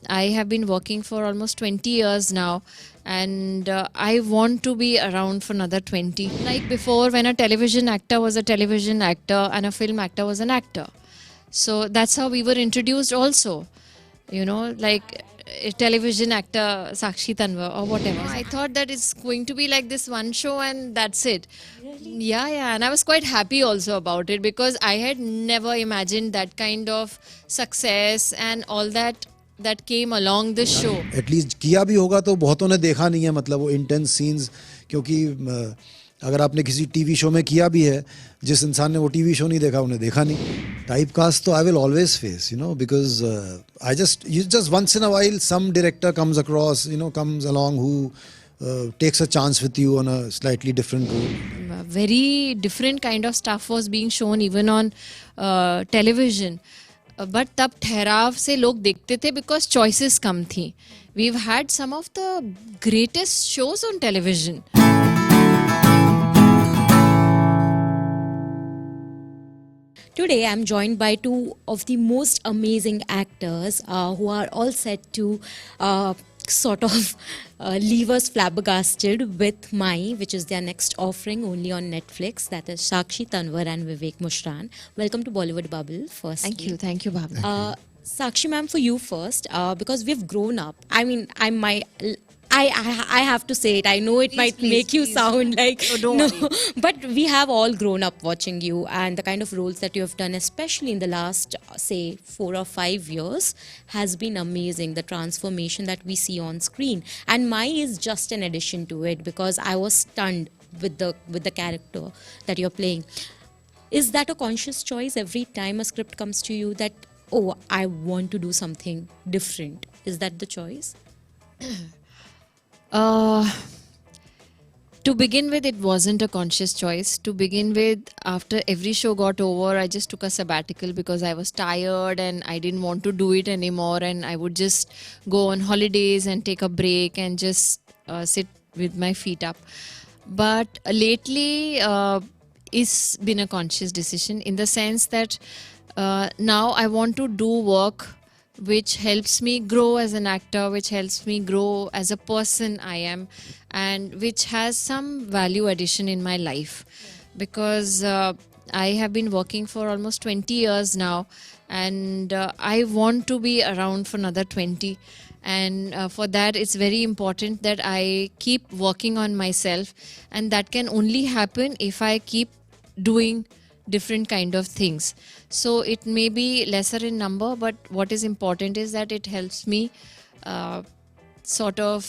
I have been working for almost 20 years now, and I want to be around for another 20. Like before, when a television actor was a television actor and a film actor was an actor. So that's how we were introduced also. Like a television actor Sakshi Tanwar or whatever. I thought that it's going to be like this one show and that's it. Yeah, yeah. And I was quite happy also about it because I had never imagined that kind of success and all that came along the show. At least किया भी होगा तो बहुतों ने देखा नहीं है, मतलब वो इंटेंस सीन्स, क्योंकि अगर आपने किसी टीवी शो में किया भी है, जिस इंसान ने वो टीवी शो नहीं देखा उन्हें देखा नहीं. टाइप कास्ट तो I will always face, because I just once in a while some director comes across, comes along who takes a chance with you on a slightly different role. Very different kind of stuff was being shown even on television. But तब ठहराव से लोग देखते थे because choices कम थी. We've had some of the greatest shows on television. Today I'm joined by two of the most amazing actors who are all set to sort of leave us flabbergasted with Mai, which is their next offering only on Netflix. That is Sakshi Tanwar and Vivek Mushran. Welcome to Bollywood Bubble first. Thank you, Bhavna. Sakshi ma'am, for you first, because we've grown up. I mean, I have to say it. I know it might make you sound like don't worry. But we have all grown up watching you, and the kind of roles that you have done, especially in the last, say, 4 or 5 years, has been amazing. The transformation that we see on screen, and Mai is just an addition to it because I was stunned with the character that you're playing. Is that a conscious choice every time a script comes to you that, oh, I want to do something different? Is that the choice? To begin with, it wasn't a conscious choice. To begin with, after every show got over, I just took a sabbatical because I was tired and I didn't want to do it anymore. And I would just go on holidays and take a break and just sit with my feet up. But lately, it's been a conscious decision in the sense that now I want to do work which helps me grow as an actor, which helps me grow as a person I am, and which has some value addition in my life. Because I have been working for almost 20 years now, and I want to be around for another 20. And for that, it's very important that I keep working on myself, and that can only happen if I keep doing different kind of things. So it may be lesser in number, but what is important is that it helps me sort of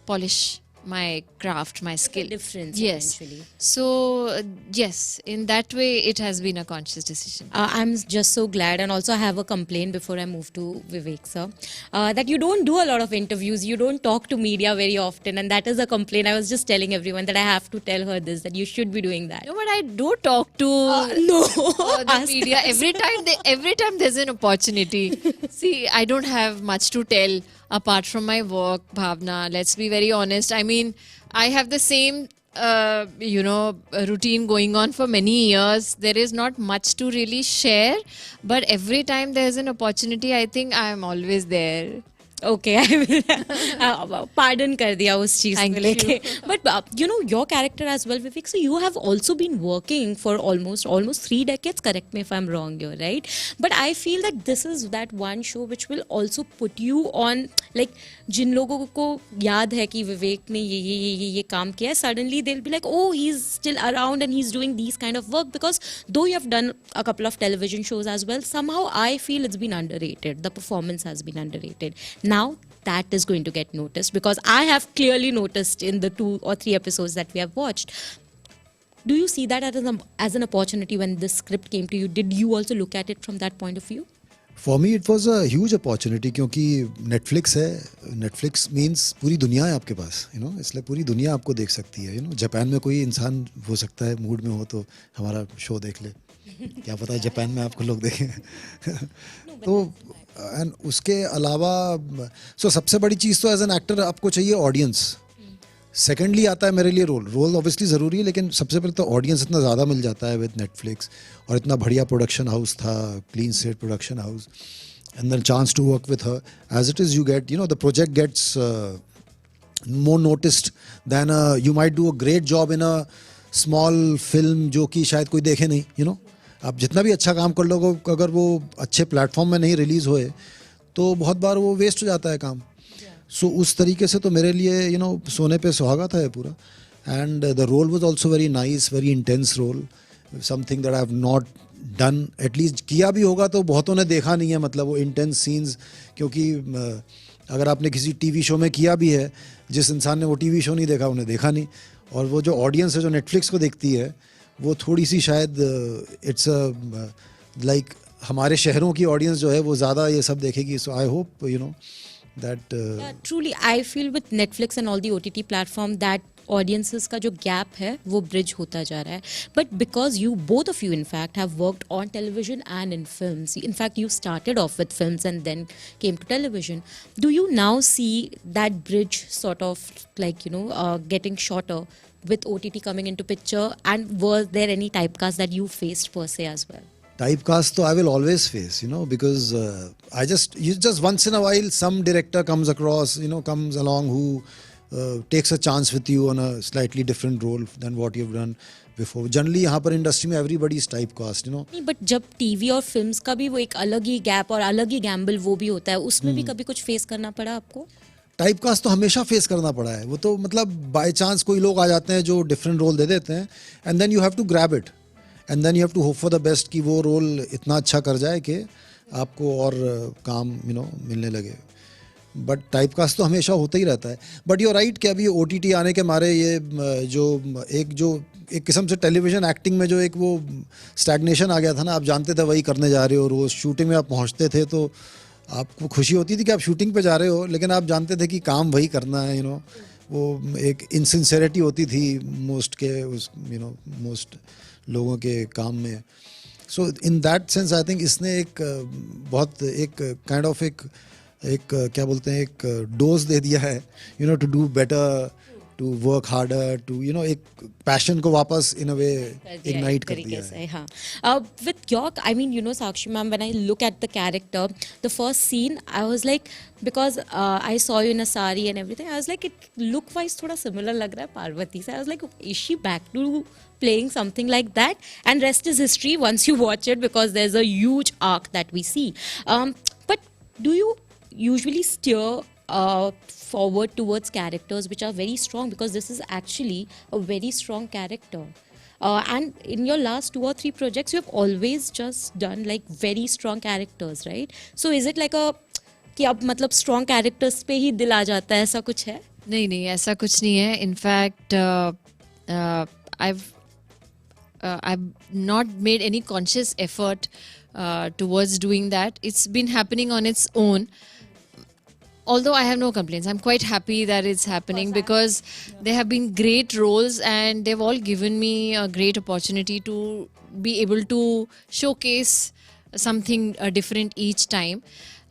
polish my craft, my skill. Difference, yes. eventually. So yes, in that way, it has been a conscious decision. I'm just so glad, and also I have a complaint before I move to Vivek sir, that you don't do a lot of interviews, you don't talk to media very often, and that is a complaint. I was just telling everyone that I have to tell her this, that you should be doing that. No, but I do talk to the media every time there's an opportunity. See, I don't have much to tell apart from my work, Bhavna. Let's be very honest. I mean, I have the same routine going on for many years. There is not much to really share, but every time there's an opportunity, I think I am always there. Okay, I will pardon kar diya us cheez ko leke. But your character as well, Vivek, so you have also been working for almost 3 decades, correct me if I'm wrong here, right? But I feel that this is that one show which will also put you on, like, जिन लोगों को याद है कि विवेक ने ये काम किया है, suddenly they'll be like, oh, he's still around and he's doing these kind of work, because though you have done a couple of television shows as well, somehow I feel it's been underrated. The performance has been underrated. Now that is going to get noticed, because I have clearly noticed in the 2 or 3 episodes that we have watched. Do you see that as an opportunity when this script came to you? Did you also look at it from that point of view? For me it was a huge opportunity, क्योंकि Netflix है. Netflix means पूरी दुनिया है आपके पास, इसलिए पूरी दुनिया आपको देख सकती है. जापान में कोई इंसान हो सकता है मूड में हो तो हमारा शो देख ले, क्या पता है जापान में आपको लोग देखें. तो एंड उसके अलावा सबसे बड़ी चीज़ तो एज एन एक्टर आपको चाहिए ऑडियंस. सेकेंडली आता है मेरे लिए रोल ऑब्वियसली ज़रूरी है, लेकिन सबसे पहले तो ऑडियंस इतना ज़्यादा मिल जाता है विद नेटफ्लिक्स, और इतना बढ़िया प्रोडक्शन हाउस था, clean slate production house. and then chance to work with her. As it is, you get, the project gets more noticed than you might do a great job in a small film जो कि शायद कोई देखे नहीं, आप जितना भी अच्छा काम कर लोगे, अगर वो अच्छे प्लेटफॉर्म में नहीं रिलीज होए तो बहुत बार वो वेस्ट हो जाता है काम. सो उस तरीके से तो मेरे लिए सोने पे सुहागा था ये पूरा. And the role was also very nice, very intense role, something that I have not done. At least किया भी होगा तो बहुतों ने देखा नहीं है, मतलब वो इंटेंस सीन्स. क्योंकि अगर आपने किसी टीवी शो में किया भी है, जिस इंसान ने वो टीवी शो नहीं देखा उन्हें देखा नहीं. और वो जो ऑडियंस है जो नेटफ्लिक्स को देखती है, वो थोड़ी सी शायद इट्स लाइक हमारे शहरों की ऑडियंस जो है वो ज़्यादा ये सब देखेगी. So I hope that Yeah, truly I feel with Netflix and all the OTT platform that audiences का जो gap है वो bridge होता जा रहा है. But because you, both of you in fact, have worked on television and in films, in fact you started off with films and then came to television, do you now see that bridge sort of like getting shorter with OTT coming into picture, and was there any typecast that you faced per se as well? Typecast, though, I will always face, because just once in a while some director comes across, comes along who takes a chance with you on a slightly different role than what you've done before. Generally, यहाँ पर industry में everybody is typecast, नहीं, but जब TV और films का भी वो एक अलग ही गैप और अलग ही गैम्बल वो भी होता है, उसमें भी कभी कुछ फेस करना पड़ा आपको? टाइपकास्ट तो हमेशा फेस करना पड़ा है. वो तो मतलब बाय चांस कोई लोग आ जाते हैं जो डिफरेंट रोल दे देते हैं, and then you have to grab it, and then you have to hope for the best कि वो रोल इतना अच्छा कर जाए कि आपको और काम मिलने लगे. बट टाइपकास्ट तो हमेशा होता ही रहता है. बट यू आर राइट कि अभी OTT आने के मारे ये जो एक किस्म से टेलीविजन एक्टिंग में जो एक वो स्टैग्नेशन आ गया था ना. आप जानते थे वही करने जा रहे हो, रोज शूटिंग में आप पहुंचते थे तो आपको खुशी होती थी कि आप शूटिंग पे जा रहे हो, लेकिन आप जानते थे कि काम वही करना है. वो एक इनसिंसेरिटी होती थी मोस्ट लोगों के काम में. So in that sense I think इसने एक बहुत एक काइंड ऑफ एक क्या बोलते हैं, एक डोज दे दिया है, to do better, to work harder, to एक पैशन को वापस इन अ वे इग्नाइट कर दिया है. हाँ. With your, I mean, Sakshi ma'am, when I look at the character, the first scene, I was like, because I saw you in a sari and everything, I was like, it look wise थोड़ा similar लग रहा है पार्वती से. I was like, is she back to playing something like that? And rest is history once you watch it, because there's a huge arc that we see. But do you usually steer forward towards characters which are very strong, because this is actually a very strong character, and in your last 2 or 3 projects you have always just done like very strong characters, right? So is it like a कि अब मतलब strong characters पे ही दिल आ जाता है, ऐसा कुछ है? नहीं, ऐसा कुछ नहीं है. In fact I've not made any conscious effort towards doing that. It's been happening on its own. Although I have no complaints, I'm quite happy that it's happening, because there have been great roles and they've all given me a great opportunity to be able to showcase something different each time.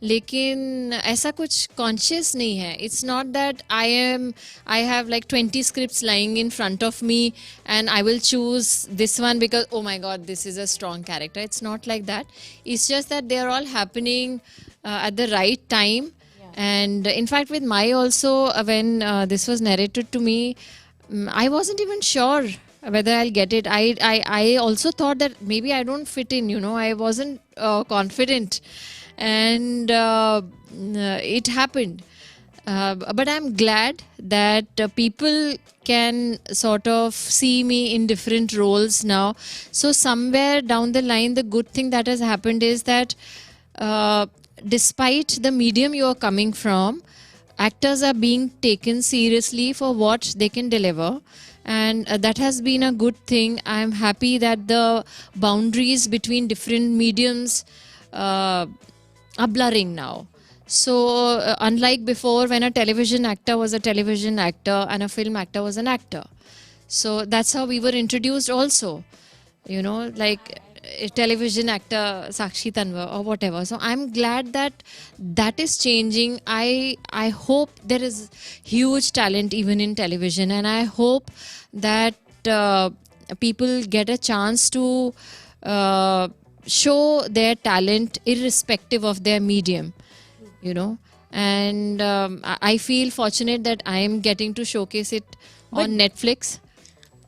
लेकिन ऐसा कुछ conscious नहीं है. It's not that I have like 20 scripts lying in front of me and I will choose this one because, oh my god, this is a strong character. It's not like that. It's just that they are all happening at the right time. And in fact, with Mai also, when this was narrated to me, I wasn't even sure whether I'll get it. I also thought that maybe I don't fit in, I wasn't confident. And it happened. But I'm glad that people can sort of see me in different roles now. So somewhere down the line, the good thing that has happened is that despite the medium you are coming from, actors are being taken seriously for what they can deliver, and that has been a good thing. I am happy that the boundaries between different mediums are blurring now. So unlike before, when a television actor was a television actor and a film actor was an actor, so that's how we were introduced also, like a television actor Sakshi Tanwar or whatever. So I'm glad that is changing. I hope there is huge talent even in television, and I hope that people get a chance to show their talent irrespective of their medium, you know. And I feel fortunate that I am getting to showcase it on Netflix.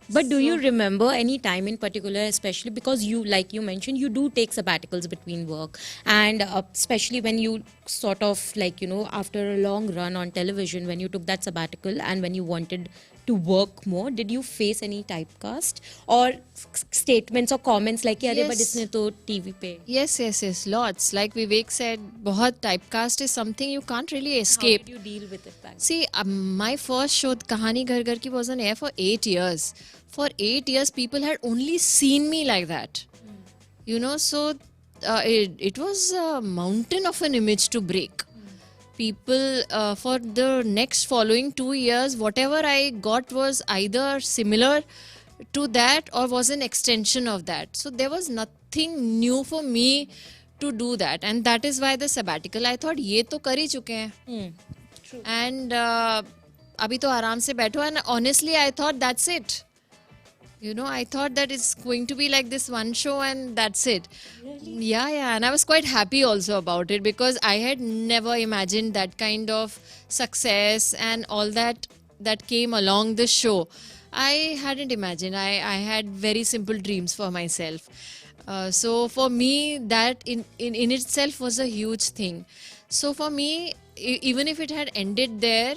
But do you remember any time in particular, especially because you, like you mentioned, you do take sabbaticals between work, and especially when you sort of like, you know, after a long run on television, when you took that sabbatical and when you wanted to work more, did you face any typecast or statements or comments like कि अरे but Yes. इसने तो TV पे? Yes, lots. Like Vivek said, बहुत typecast is something you can't really escape. How did you deal with it back? See, my first show, Kahaani घर की, was on air for 8 years. For 8 years, people had only seen me like that. You know, so it was a mountain of an image to break. People, for the next following 2 years, whatever I got was either similar to that or was an extension of that. So there was nothing new for me to do that. And that is why the sabbatical, I thought, ये तो कर ही चुके हैं. And अभी तो आराम से बैठो. And honestly, I thought that's it. You know, I thought that it's going to be like this one show and that's it. Really? Yeah. And I was quite happy also about it because I had never imagined that kind of success and all that came along the show. I hadn't imagined. I had very simple dreams for myself. So for me, that in itself was a huge thing. So for me, even if it had ended there,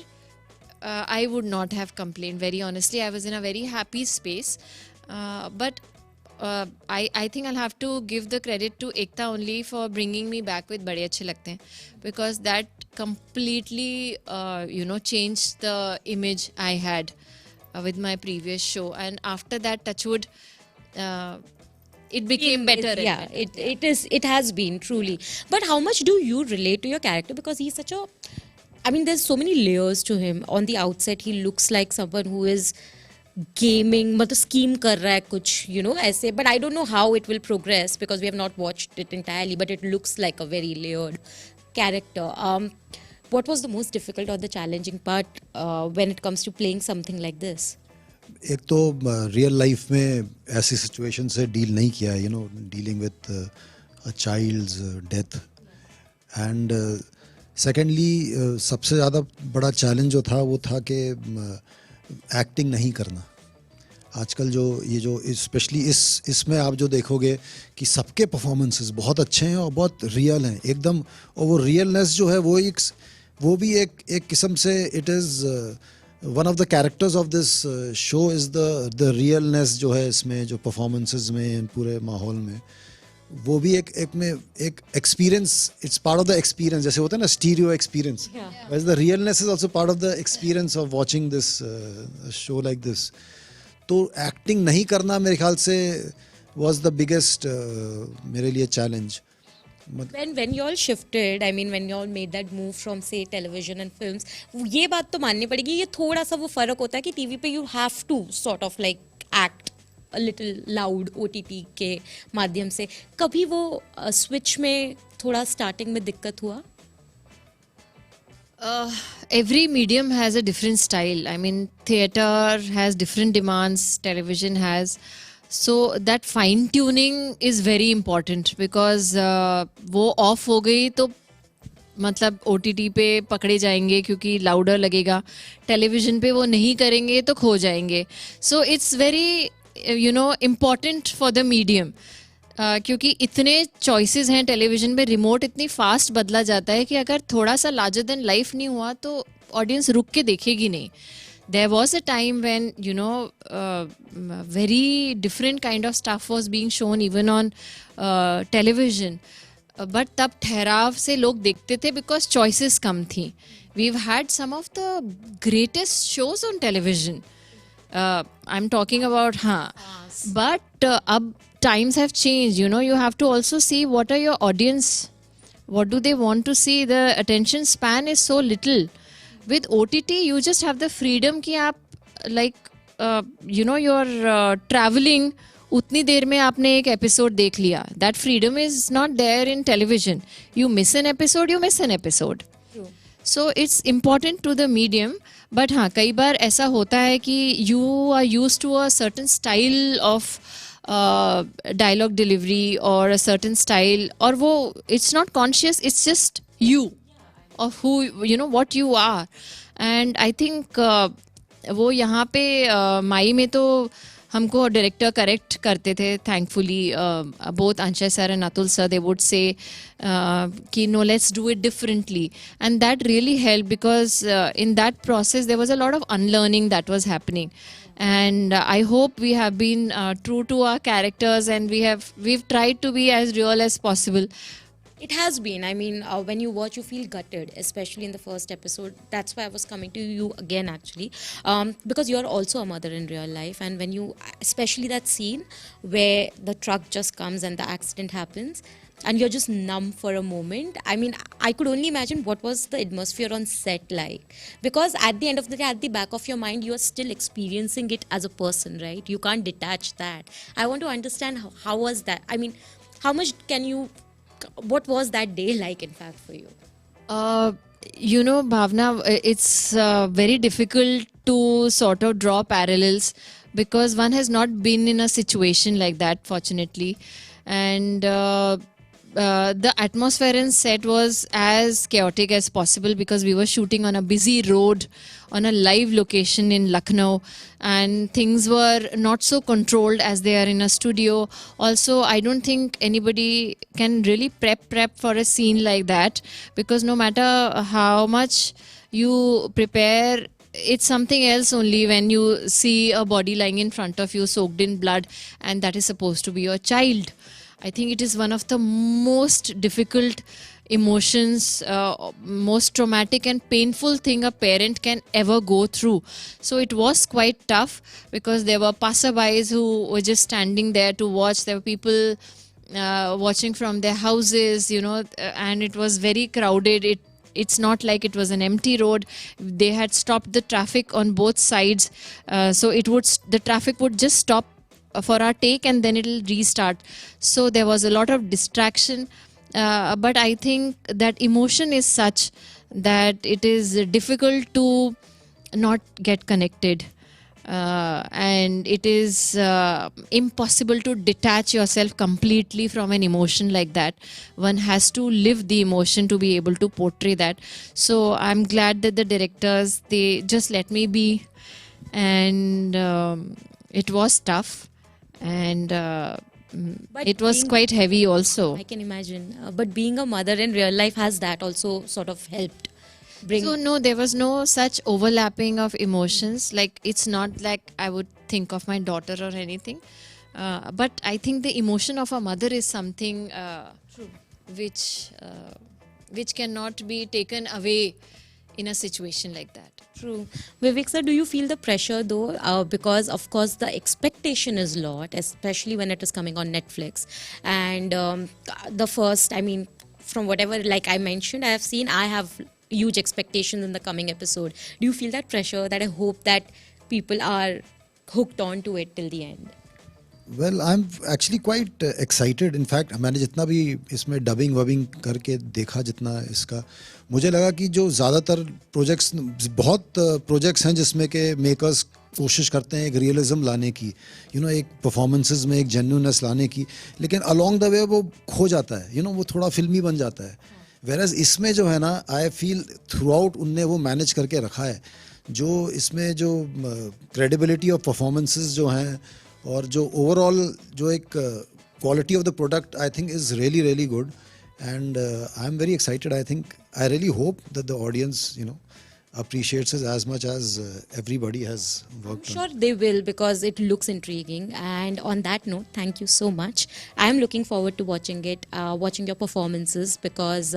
I would not have complained. Very honestly, I was in a very happy space. But I think I'll have to give the credit to Ekta only for bringing me back with Bade Achhe Lagte Hain, because that completely, changed the image I had with my previous show. And after that, touchwood, it became better. It has been truly. But how much do you relate to your character? Because he's such a, I mean, there's so many layers to him. On the outset, he looks like someone who is gaming, मतलब scheme कर रहा है कुछ, you know, ऐसे. But I don't know how it will progress because we have not watched it entirely. But it looks like a very layered character. What was the most difficult or the challenging part when it comes to playing something like this? एक तो real life में ऐसी situation से deal नहीं किया है, dealing with a child's death. And secondly सबसे ज़्यादा बड़ा चैलेंज जो था वो था कि एक्टिंग नहीं करना. आजकल जो स्पेशली इसमें आप जो देखोगे कि सबके परफॉर्मेंसेस बहुत अच्छे हैं और बहुत रियल हैं एकदम. और वो रियलनेस जो है वो भी एक किस्म से it is one of the characters of this show is the realness जो है इसमें, जो परफॉर्मेंसेस में पूरे माहौल में, वो भी एक experience. It's part of the experience. जैसे होता है ना स्टीरियो एक्सपीरियंस, वैसे the realness is also part of the experience of watching this show like this. तो एक्टिंग नहीं करना मेरे ख्याल से वाज द बिगेस्ट मेरे लिए challenge. When you all shifted, I mean when you all made that move from say television and films, ये बात तो माननी पड़ेगी, ये थोड़ा सा वो फर्क होता है कि टीवी पे you have to sort of like act a little loud OTT के माध्यम से. कभी वो switch में थोड़ा starting में दिक्कत हुआ? Every medium has a different style. I mean, theatre has different demands, television has. So that fine tuning is very important because वो off हो गई तो मतलब OTT पे पकड़े जाएंगे क्योंकि लाउडर लगेगा. टेलीविजन पे वो नहीं करेंगे तो खो जाएंगे. So it's very important for the medium. क्योंकि इतने चॉइसेस हैं टेलीविजन पे, रिमोट इतनी फास्ट बदला जाता है कि अगर थोड़ा सा लार्जर देन लाइफ नहीं हुआ तो ऑडियंस रुक के देखेगी नहीं. There was a time when, very different kind of stuff was being shown even on television. But तब ठहराव से लोग देखते थे because choices कम थी. We've had some of the greatest shows on television. I'm talking about, But अब times have changed, you have to also see what are your audience. What do they want to see? The attention span is so little. With OTT, you just have the freedom कि आप you're traveling, उतनी देर में आपने एक episode देख लिया. That freedom is not there in television. You miss an episode, you miss an episode. True. So it's important to the medium. But हाँ, कई बार ऐसा होता है कि you are used to a certain style of dialogue delivery or a certain style, or wo, it's not conscious, it's just you, of who, you know, what you are. And I think वो यहाँ पे माई में तो हमको director correct करते थे, thankfully both Anshay sir and Atul sir, they would say कि no, let's do it differently, and that really help because in that process there was a lot of unlearning that was happening. And I hope we have been true to our characters, and we've tried to be as real as possible. It has been. I mean, when you watch, you feel gutted, especially in the first episode. That's why I was coming to you again, actually, because you're also a mother in real life. And when you, especially that scene where the truck just comes and the accident happens, and you're just numb for a moment. I mean, I could only imagine what was the atmosphere on set like. Because at the end of the day, at the back of your mind, you are still experiencing it as a person, right? You can't detach that. I want to understand how was that? I mean, how much can you... What was that day like, in fact, for you? You know, Bhavna, it's very difficult to sort of draw parallels because one has not been in a situation like that, fortunately. And the atmosphere in set was as chaotic as possible because we were shooting on a busy road on a live location in Lucknow, and things were not so controlled as they are in a studio. Also, I don't think anybody can really prep for a scene like that, because no matter how much you prepare, it's something else only when you see a body lying in front of you soaked in blood, and that is supposed to be your child. I think it is one of the most difficult emotions, most traumatic and painful thing a parent can ever go through. So it was quite tough because there were passerbys who were just standing there to watch. There were people watching from their houses, you know, and it was very crowded. It's not like it was an empty road. They had stopped the traffic on both sides, so the traffic would just stop for our take and then it'll restart. So there was a lot of distraction, but I think that emotion is such that it is difficult to not get connected, and it is impossible to detach yourself completely from an emotion like that. One has to live the emotion to be able to portray that. So I'm glad that the directors, they just let me be, and it was tough, and But it was being- quite heavy also. I can imagine. But being a mother in real life, has that also sort of helped bring... So no, there was no such overlapping of emotions. Like, it's not like I would think of my daughter or anything. But I think the emotion of a mother is something which cannot be taken away in a situation like that. True. Vivek sir, do you feel the pressure though? Because of course the expectation is a lot, especially when it is coming on Netflix. And the first, I mean, from whatever, like I mentioned, I have huge expectations in the coming episode. Do you feel that pressure, that I hope that people are hooked on to it till the end? Well, I'm actually quite excited. In fact, मैंने जितना भी इसमें dubbing वबिंग करके देखा जितना इसका, मुझे लगा कि जो ज़्यादातर प्रोजेक्ट्स, बहुत प्रोजेक्ट्स हैं जिसमें के मेकर्स कोशिश करते हैं एक रियलिज्म लाने की, यू नो, एक परफॉर्मेंसेस में एक जेन्युइननेस लाने की, लेकिन अलोंग द वे वो खो जाता है, यू नो, वो थोड़ा फिल्मी बन जाता है. वेरएज इसमें जो है ना, आई फील थ्रू आउट उनने वो मैनेज करके रखा है. जो इसमें जो क्रेडिबिलिटी ऑफ परफॉर्मेंसेस जो हैं और जो ओवरऑल जो एक quality of the product, I think is really really good, and I am very excited. I really hope that the audience, you know, appreciates it as much as everybody has worked on. Sure, they will, because it looks intriguing. And on that note, thank you so much. I am looking forward to watching it, watching your performances, because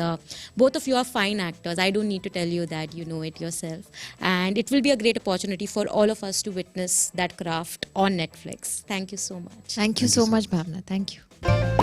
both of you are fine actors. I don't need to tell you that, you know it yourself. And it will be a great opportunity for all of us to witness that craft on Netflix. Thank you so much. Thank you so much, Bhavna. Thank you.